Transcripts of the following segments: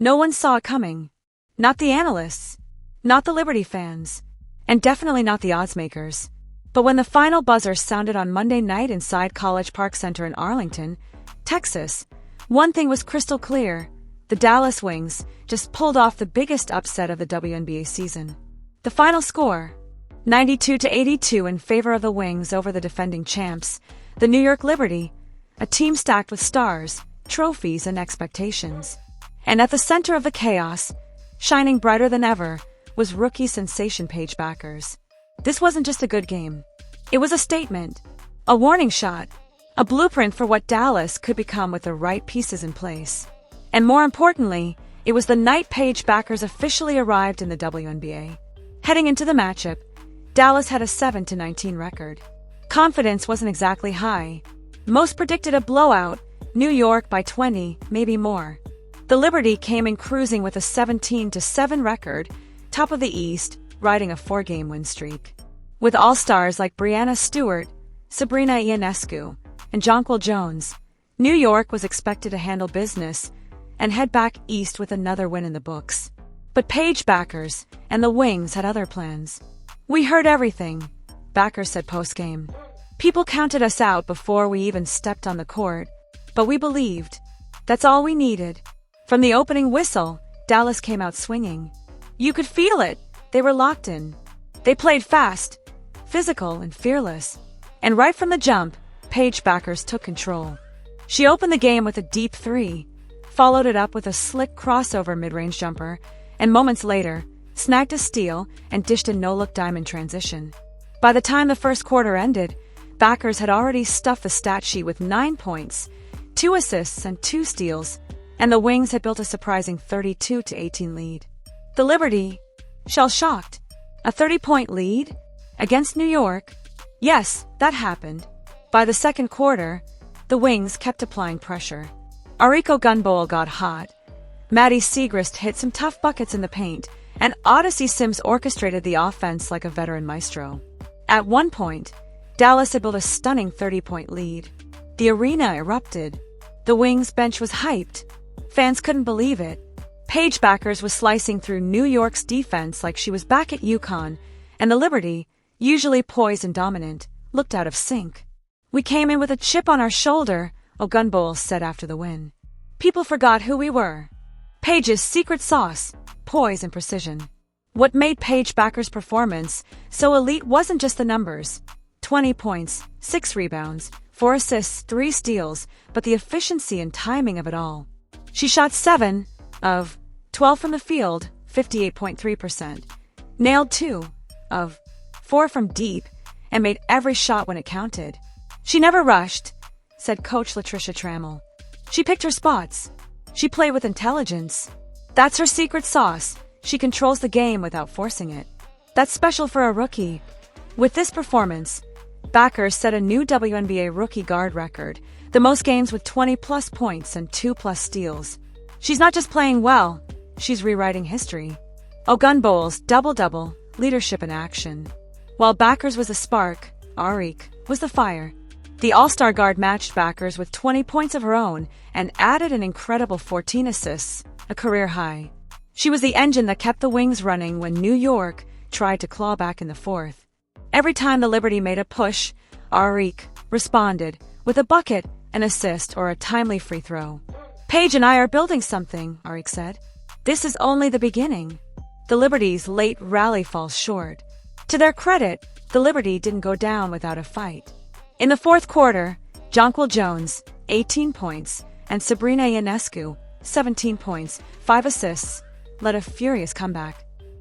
No one saw it coming. Not the analysts, not the Liberty fans, and definitely not the oddsmakers. But when the final buzzer sounded on Monday night inside College Park Center in Arlington, Texas, one thing was crystal clear. The Dallas Wings just pulled off the biggest upset of the WNBA season. The final score, 92-82 in favor of the Wings over the defending champs, the New York Liberty, a team stacked with stars, trophies, and expectations. And at the center of the chaos, shining brighter than ever, was rookie sensation Paige Bueckers. This wasn't just a good game. It was a statement, a warning shot, a blueprint for what Dallas could become with the right pieces in place. And more importantly, it was the night Paige Bueckers officially arrived in the WNBA. Heading into the matchup, Dallas had a 7-19 record. Confidence wasn't exactly high. Most predicted a blowout, New York by 20, maybe more. The Liberty came in cruising with a 17-7 record, top of the East, riding a 4-game win streak. With all-stars like Breanna, Stewart, Sabrina, Ionescu, and Jonquil Jones, New York was expected to handle business and head back east with another win in the books. But Paige Bueckers and the Wings had other plans. "We heard everything," Bueckers said post-game. "People counted us out before we even stepped on the court, but we believed. That's all we needed." From the opening whistle, Dallas came out swinging. You could feel it. They were locked in. They played fast, physical, and fearless. And right from the jump, Paige Bueckers took control. She opened the game with a deep three, followed it up with a slick crossover mid-range jumper, and moments later, snagged a steal and dished a no-look diamond transition. By the time the first quarter ended, Bueckers had already stuffed the stat sheet with 9 points, 2 assists, and 2 steals, and the Wings had built a surprising 32-18 lead. The Liberty, shell-shocked. A 30-point lead? Against New York? Yes, that happened. By the second quarter, the Wings kept applying pressure. Arike Ogunbowale got hot. Maddie Siegrist hit some tough buckets in the paint, and Odyssey Sims orchestrated the offense like a veteran maestro. At one point, Dallas had built a stunning 30-point lead. The arena erupted. The Wings bench was hyped. Fans couldn't believe it. Paige Bueckers was slicing through New York's defense like she was back at UConn, and the Liberty, usually poised and dominant, looked out of sync. "We came in with a chip on our shoulder," Ogunbowale said after the win. "People forgot who we were." Paige's secret sauce, poise and precision. What made Paige Bueckers' performance so elite wasn't just the numbers. 20 points, 6 rebounds, 4 assists, 3 steals, but the efficiency and timing of it all. She shot 7 of 12 from the field, 58.3%, nailed 2 of 4 from deep, and made every shot when it counted. "She never rushed," said Coach Latricia Trammell. "She picked her spots. She played with intelligence. That's her secret sauce. She controls the game without forcing it. That's special for a rookie." With this performance, Bueckers set a new WNBA rookie guard record, the most games with 20-plus points and 2-plus steals. She's not just playing well, she's rewriting history. Ogunbowale's double-double, leadership in action. While Bueckers was the spark, Arike was the fire. The All-Star guard matched Bueckers with 20 points of her own and added an incredible 14 assists, a career high. She was the engine that kept the Wings running when New York tried to claw back in the fourth. Every time the Liberty made a push, Arike responded with a bucket, an assist, or a timely free throw. "Paige and I are building something," Arike said. "This is only the beginning." The Liberty's late rally falls short. To their credit, the Liberty didn't go down without a fight. In the fourth quarter, Jonquil Jones, 18 points, and Sabrina Ionescu, 17 points, 5 assists, led a furious comeback.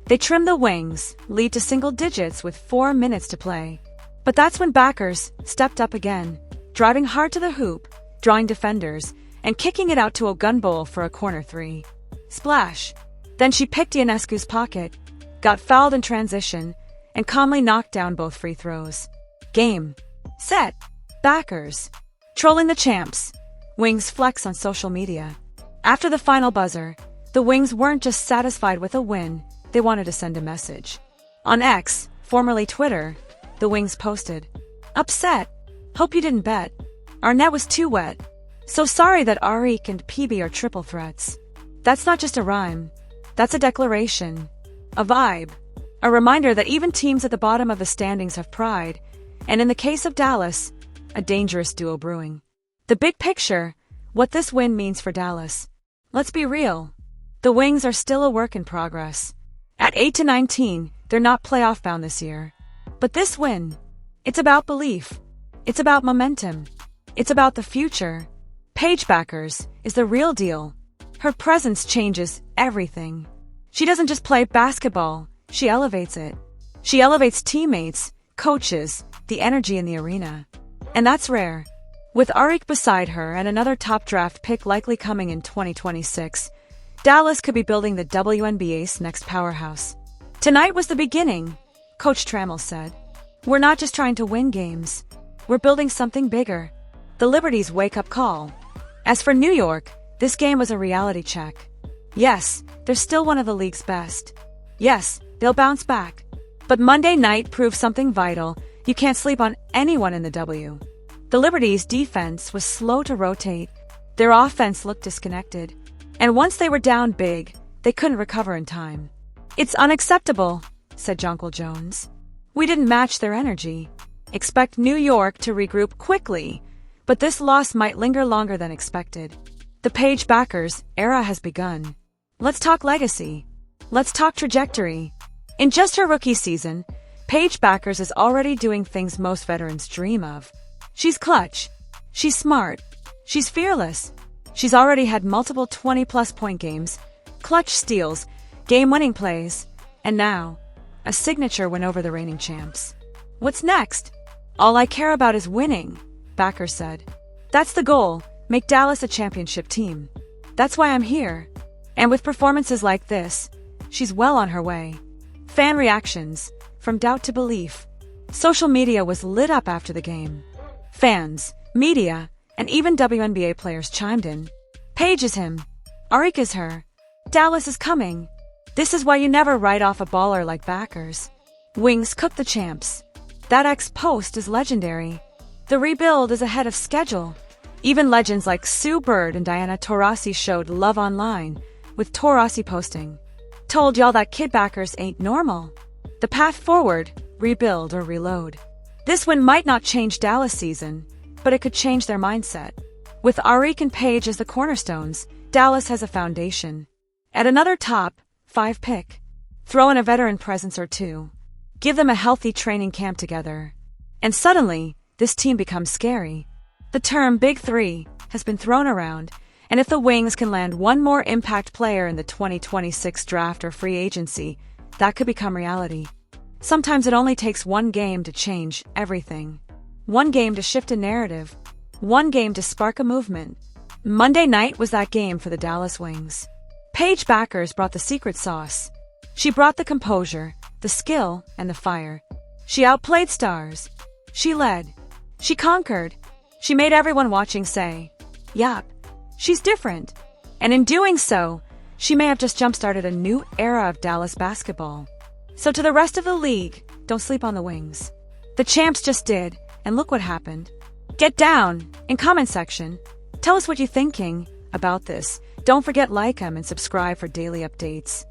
They trimmed the Wings' lead to single digits with 4 minutes to play. But that's when Bueckers stepped up again, driving hard to the hoop, drawing defenders, and kicking it out to Ogunbowale for a corner three. Splash! Then she picked Ionescu's pocket, got fouled in transition, and calmly knocked down both free throws. Game. Set. Bueckers. Trolling the champs. Wings flex on social media. After the final buzzer, the Wings weren't just satisfied with a win, they wanted to send a message. On X, formerly Twitter, the Wings posted, "Upset. Hope you didn't bet. Our net was too wet. So sorry that Arike and PB are triple threats." That's not just a rhyme. That's a declaration. A vibe. A reminder that even teams at the bottom of the standings have pride, and in the case of Dallas, a dangerous duo brewing. The big picture, what this win means for Dallas. Let's be real. The Wings are still a work in progress. At 8-19, they're not playoff bound this year. But this win, it's about belief. It's about momentum. It's about the future. Paige Bueckers is the real deal. Her presence changes everything. She doesn't just play basketball, she elevates it. She elevates teammates, coaches, the energy in the arena. And that's rare. With Arike beside her and another top draft pick likely coming in 2026, Dallas could be building the WNBA's next powerhouse. Tonight was the beginning, Coach Trammell said. We're not just trying to win games. We're building something bigger. The Liberty's wake-up call. As for New York, this game was a reality check. Yes, they're still one of the league's best. Yes, they'll bounce back. But Monday night proved something vital. You can't sleep on anyone in the W. The Liberty's defense was slow to rotate. Their offense looked disconnected. And once they were down big, they couldn't recover in time. It's unacceptable, said Jonquil Jones. We didn't match their energy. Expect New York to regroup quickly, but this loss might linger longer than expected. The Paige Bueckers era has begun. Let's talk legacy. Let's talk trajectory. In just her rookie season, Paige Bueckers is already doing things most veterans dream of. She's clutch. She's smart. She's fearless. She's already had multiple 20-plus point games, clutch steals, game-winning plays, and now, a signature win over the reigning champs. What's next? All I care about is winning, Bueckers said. That's the goal, make Dallas a championship team. That's why I'm here. And with performances like this, she's well on her way. Fan reactions, from doubt to belief. Social media was lit up after the game. Fans, media, and even WNBA players chimed in. Paige is him. Arike is her. Dallas is coming. This is why you never write off a baller like Bueckers. Wings cook the champs. That ex-post is legendary. The rebuild is ahead of schedule. Even legends like Sue Bird and Diana Taurasi showed love online, with Taurasi posting, "Told y'all that kid Bueckers ain't normal." The path forward, rebuild or reload. This win might not change Dallas' season, but it could change their mindset. With Arike and Paige as the cornerstones, Dallas has a foundation. At another top 5 pick, throw in a veteran presence or two. Give them a healthy training camp together. And suddenly, this team becomes scary. The term Big Three has been thrown around, and if the Wings can land one more impact player in the 2026 draft or free agency, that could become reality. Sometimes it only takes one game to change everything. One game to shift a narrative. One game to spark a movement. Monday night was that game for the Dallas Wings. Paige Bueckers brought the secret sauce. She brought the composure, the skill, and the fire. She outplayed stars. She led. She conquered. She made everyone watching say, "Yup, she's different." And in doing so, she may have just jump-started a new era of Dallas basketball. So to the rest of the league, don't sleep on the Wings. The champs just did, and look what happened. Get down in comment section. Tell us what you're thinking about this. Don't forget like them and subscribe for daily updates.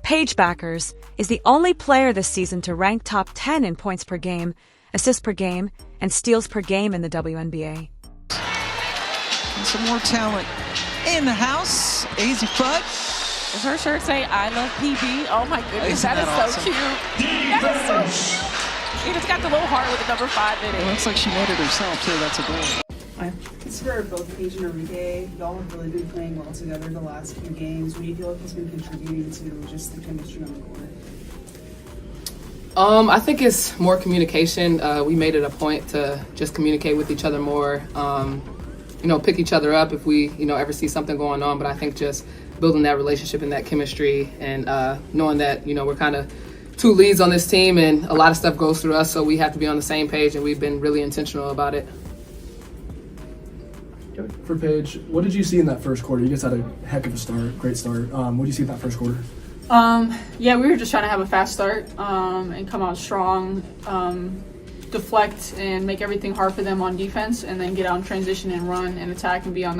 Paige Bueckers is the only player this season to rank top 10 in points per game, assists per game, and steals per game in the WNBA. And some more talent in the house. AZ Fudd. Does her shirt say "I love PB"? Oh my goodness, Isn't that is that so awesome? cute. That is so cute. It's got the little heart with the number 5 in it. It looks like she made it herself too. That's a goal. I consider both Paige and Arike, y'all have really been playing well together the last few games. What do you feel like has been contributing to just the chemistry on the court? I think it's more communication. We made it a point to just communicate with each other more. Pick each other up if we, ever see something going on. But I think just building that relationship and that chemistry and knowing that, we're kind of 2 leads on this team and a lot of stuff goes through us. So we have to be on the same page and we've been really intentional about it. For Paige, what did you see in that first quarter? You guys had a heck of a start, great start. What did you see in that first quarter? We were just trying to have a fast start and come out strong, deflect and make everything hard for them on defense, and then get out in transition and run and attack and be on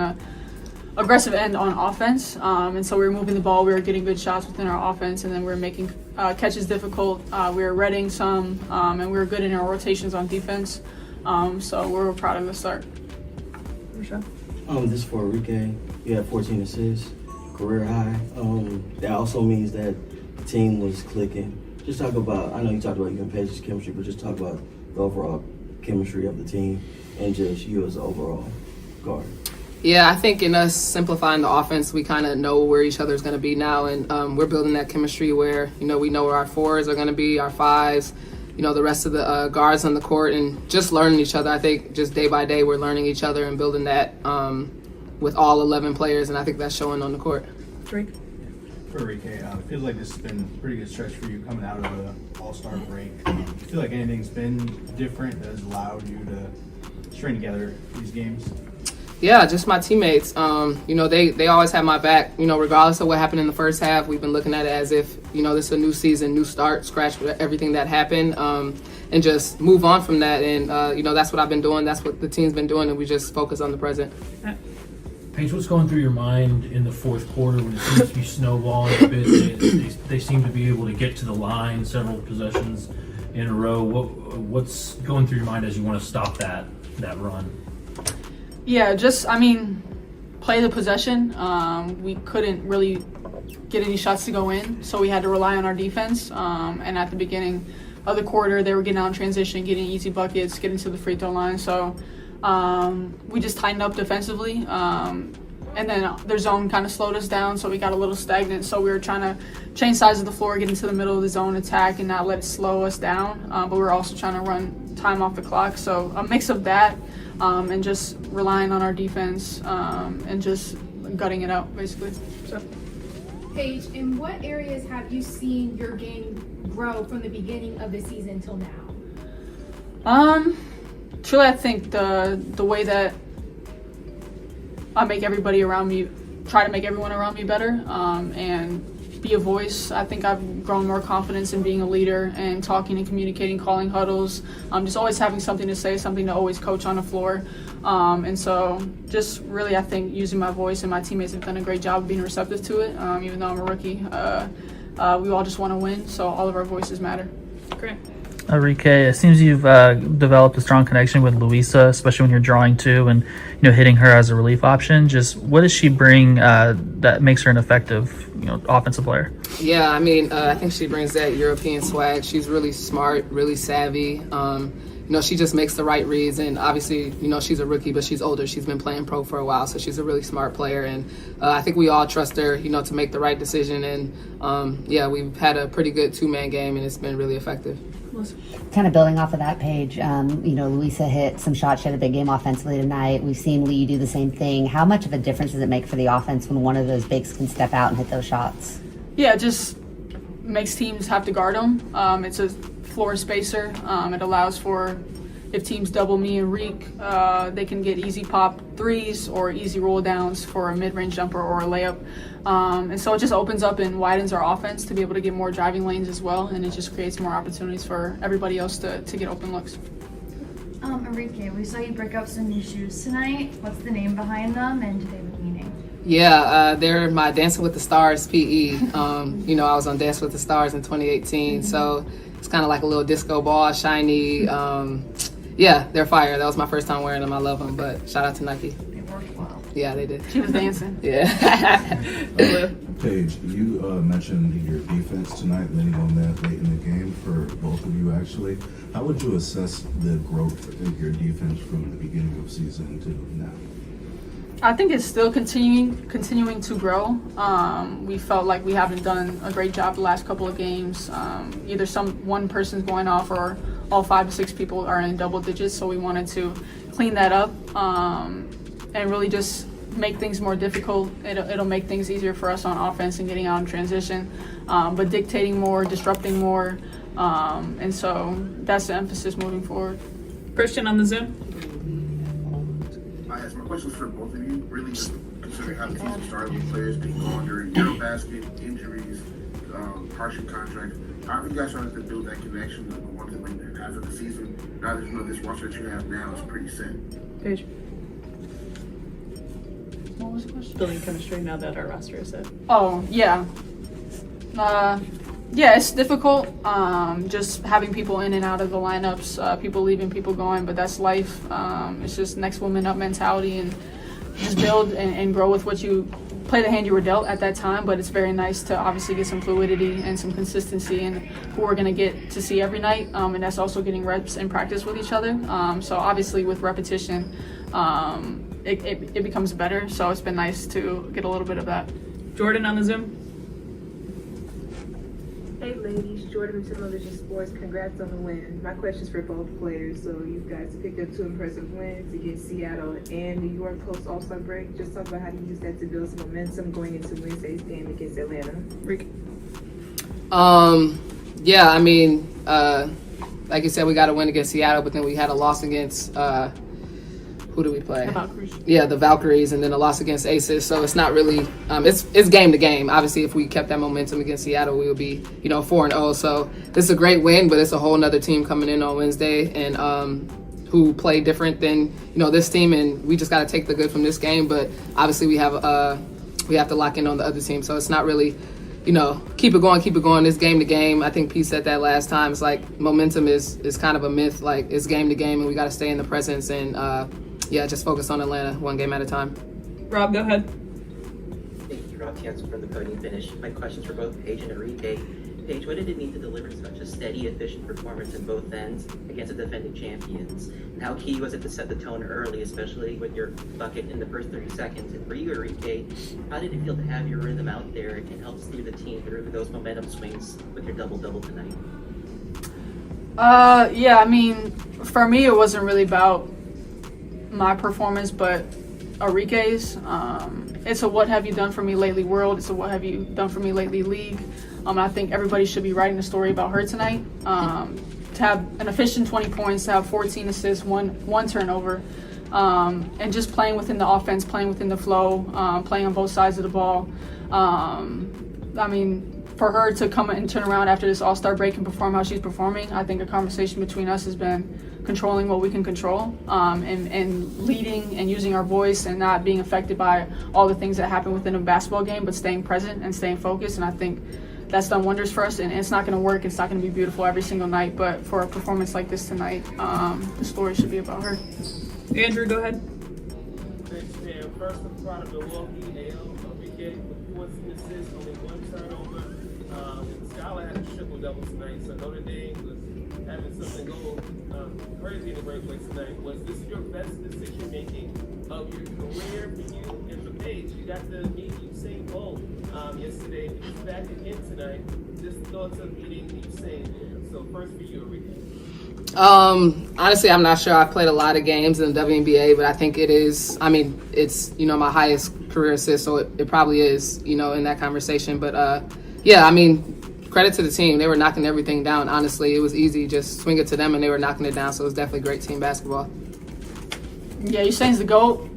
aggressive end on offense, and so we were moving the ball. We were getting good shots within our offense, and then we were making catches difficult. We were reading some, and we were good in our rotations on defense. So we're proud of the start. For sure. This is for Arike. You had 14 assists, career high. That also means that the team was clicking. Just talk about, I know you talked about you and Paige's chemistry, but just talk about the overall chemistry of the team and just you as an overall guard. Yeah, I think in us simplifying the offense, we kind of know where each other's going to be now, and we're building that chemistry where, we know where our fours are going to be, our fives, the rest of the guards on the court, and just learning each other. I think just day by day we're learning each other and building that with all 11 players, and I think that's showing on the court. Drake? For Arike, it feels like this has been a pretty good stretch for you coming out of the All-Star break. Do you feel like anything's been different that has allowed you to string together these games? Yeah, just my teammates. They always have my back, regardless of what happened in the first half. We've been looking at it as if, this is a new season, new start, scratch everything that happened, and just move on from that. And, that's what I've been doing. That's what the team's been doing, and we just focus on the present. Paige, what's going through your mind in the fourth quarter when it seems to be snowballing a bit? They seem to be able to get to the line several possessions in a row. What's going through your mind as you want to stop that run? Yeah, play the possession. We couldn't really get any shots to go in, so we had to rely on our defense. And at the beginning of the quarter, they were getting out in transition, getting easy buckets, getting to the free throw line. So we just tightened up defensively. And then their zone kind of slowed us down, so we got a little stagnant. So we were trying to change sides of the floor, get into the middle of the zone attack, and not let it slow us down. But we were also trying to run time off the clock. So a mix of that and just relying on our defense and just gutting it out, basically. So. Paige, in what areas have you seen your game grow from the beginning of the season till now? Truly, I think the way that I make everybody around me, try to make everyone around me better, and be a voice. I think I've grown more confidence in being a leader and talking and communicating, calling huddles, just always having something to say, something to always coach on the floor. And so just really, I think using my voice, and my teammates have done a great job of being receptive to it. Even though I'm a rookie, we all just want to win, so all of our voices matter. Great. Arike, it seems you've developed a strong connection with Louisa, especially when you're drawing two and hitting her as a relief option. Just what does she bring that makes her an effective offensive player? Yeah, I think she brings that European swag. She's really smart, really savvy. She just makes the right reads, and obviously, she's a rookie, but she's older. She's been playing pro for a while, so she's a really smart player, and I think we all trust her, to make the right decision, and we've had a pretty good two-man game, and it's been really effective. Kind of building off of that, Paige, Louisa hit some shots. She had a big game offensively tonight. We've seen Lee do the same thing. How much of a difference does it make for the offense when one of those bigs can step out and hit those shots? Yeah, it just makes teams have to guard them. It's a floor spacer. It allows for, if teams double me and Arike, they can get easy pop threes or easy roll downs for a mid-range jumper or a layup. And so it just opens up and widens our offense to be able to get more driving lanes as well, and it just creates more opportunities for everybody else to get open looks. Arike, we saw you break out some new shoes tonight. What's the name behind them, and do they have a meaning? Yeah, they're my Dancing with the Stars PE. I was on Dance with the Stars in 2018, so it's kind of like a little disco ball, shiny. Yeah, they're fire. That was my first time wearing them. I love them, but shout out to Nike. They worked well. Yeah, they did. She was dancing. Yeah. Paige, you mentioned your defense tonight, landing on that late in the game for both of you, actually. How would you assess the growth in your defense from the beginning of season to now? I think it's still continuing to grow. We felt like we haven't done a great job the last couple of games. Either one person's going off or all 5 to 6 people are in double digits, so we wanted to clean that up and really just make things more difficult. It'll make things easier for us on offense and getting out in transition, but dictating more, disrupting more, and so that's the emphasis moving forward. Christian on the Zoom. My question's for both of you. Really, just considering how the season started with players being gone during Eurobasket, injuries, partial contracts. How have you guys started to build that connection of the ones that went there after the season? Now that this roster that you have now is pretty set. Paige. What was the question? Building chemistry now that our roster is set. Oh, yeah. Yeah, it's difficult. Just having people in and out of the lineups, people leaving, people going, but that's life. It's just next woman up mentality and just build and grow with what you play the hand you were dealt at that time. But it's very nice to obviously get some fluidity and some consistency in who we're going to get to see every night. And that's also getting reps and practice with each other. So obviously with repetition, it becomes better. So it's been nice to get a little bit of that. Jordan on the Zoom. Hey ladies, Jordan from Television Sports. Congrats on the win. My question's for both players. So you guys picked up 2 impressive wins against Seattle and New York post All-Star break. Just talk about how to use that to build some momentum going into Wednesday's game against Atlanta. Rick. Yeah, I mean, like you said, we got a win against Seattle, but then we had a loss against who do we play? The Valkyries. Yeah, the Valkyries, and then a loss against Aces. So it's not really it's game to game. Obviously, if we kept that momentum against Seattle, we would be 4-0. So this is a great win, but it's a whole nother team coming in on Wednesday and who play different than this team, and we just got to take the good from this game. But obviously, we have to lock in on the other team. So it's not really keep it going. It's game to game. I think Pete said that last time. It's like momentum is kind of a myth. Like it's game to game, and we got to stay in the presence and just focus on Atlanta one game at a time. Rob, go ahead. Thank you, Rob Tansel from the Podium Finish. My question's for both Paige and Arike. Paige, what did it mean to deliver such a steady, efficient performance in both ends against the defending champions? And how key was it to set the tone early, especially with your bucket in the first 30 seconds? And for you, Arike, how did it feel to have your rhythm out there and help steer the team through those momentum swings with your double-double tonight? Yeah, I mean, for me, it wasn't really about my performance, but Arike's. It's a what have you done for me lately world. It's a what have you done for me lately league. I think everybody should be writing a story about her tonight. To have an efficient 20 points, to have 14 assists, one turnover, and just playing within the offense, playing within the flow, playing on both sides of the ball. I mean, for her to come and turn around after this All-Star break and perform how she's performing, I think a conversation between us has been controlling what we can control, and leading and using our voice and not being affected by all the things that happen within a basketball game, but staying present and staying focused. And I think that's done wonders for us, and it's not going to work. It's not going to be beautiful every single night, but for a performance like this tonight, the story should be about her. Andrew, go ahead. Thanks, man. First, I'm proud of Milwaukee. Arike with 14 assists, only 1 turnover. Scholar had a triple-double tonight, so Notre Dame was having something go crazy in a great way tonight. Was this your best decision-making of your career for you and for Paige? You got to meet Usain Bolt yesterday. He's back again tonight. Just thoughts of meeting Usain. So first for you, Arike. Honestly, I'm not sure. I've played a lot of games in the WNBA, but I think it is. I mean, it's my highest career assist, so it probably is in that conversation. But yeah, I mean, credit to the team. They were knocking everything down. Honestly, it was easy. Just swing it to them, and they were knocking it down. So it was definitely great team basketball. Yeah, Usain's the GOAT,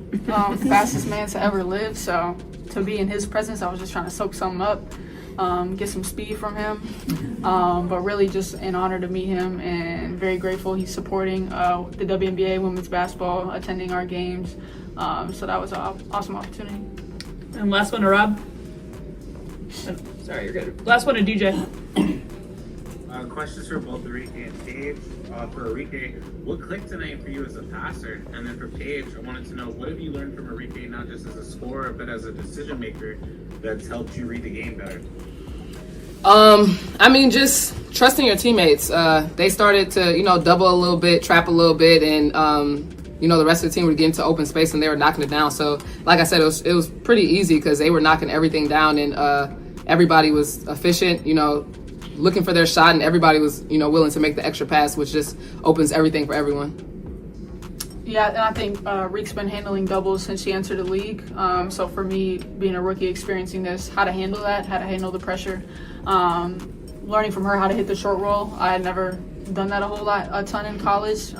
fastest man to ever live. So to be in his presence, I was just trying to soak something up, get some speed from him. But really just an honor to meet him and very grateful he's supporting the WNBA women's basketball, attending our games. So that was an awesome opportunity. And last one to Rob. Sorry, you're good. Last one to DJ. Questions for both Arike and Paige. For Arike, what clicked tonight for you as a passer? And then for Paige, I wanted to know, what have you learned from Arike, not just as a scorer, but as a decision maker that's helped you read the game better? I mean, just trusting your teammates. They started to, double a little bit, trap a little bit, and the rest of the team would get into open space and they were knocking it down. So, like I said, it was pretty easy because they were knocking everything down, and everybody was efficient, looking for their shot, and everybody was, willing to make the extra pass, which just opens everything for everyone. Yeah, and I think Reek's been handling doubles since she entered the league. So for me, being a rookie, experiencing this, how to handle that, how to handle the pressure, learning from her how to hit the short roll. I had never done that a ton in college.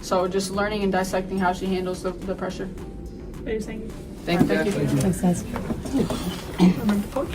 So just learning and dissecting how she handles the pressure. Thank you. Thank you. Thank you. Thanks, guys. Coach.